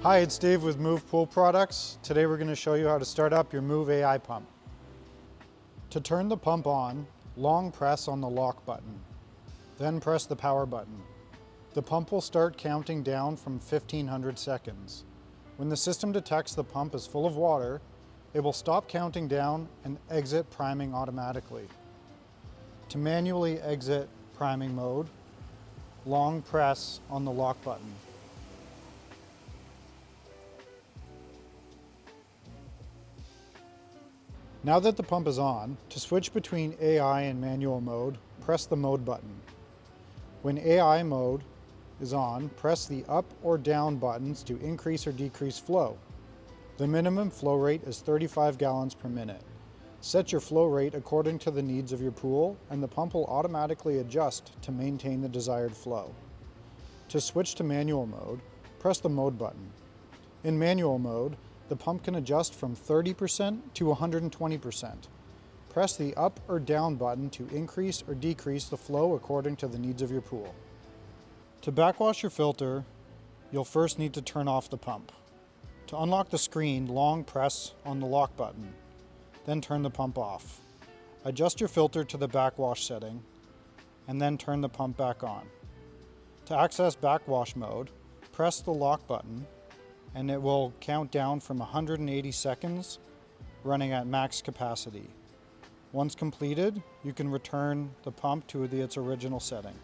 Hi, it's Dave with Moov Pool Products. Today we're going to show you how to start up your Moov AI pump. To turn the pump on, long press on the lock button. Then press the power button. The pump will start counting down from 1500 seconds. When the system detects the pump is full of water, it will stop counting down and exit priming automatically. To manually exit priming mode, long press on the lock button. Now that the pump is on, to switch between AI and manual mode, press the mode button. When AI mode is on, press the up or down buttons to increase or decrease flow. The minimum flow rate is 35 gallons per minute. Set your flow rate according to the needs of your pool, and the pump will automatically adjust to maintain the desired flow. To switch to manual mode, press the mode button. In manual mode, the pump can adjust from 30% to 120%. Press the up or down button to increase or decrease the flow according to the needs of your pool. To backwash your filter, you'll first need to turn off the pump. To unlock the screen, long press on the lock button, then turn the pump off. Adjust your filter to the backwash setting, and then turn the pump back on. To access backwash mode, press the lock button, and it will count down from 180 seconds, running at max capacity. Once completed, you can return the pump to its original setting.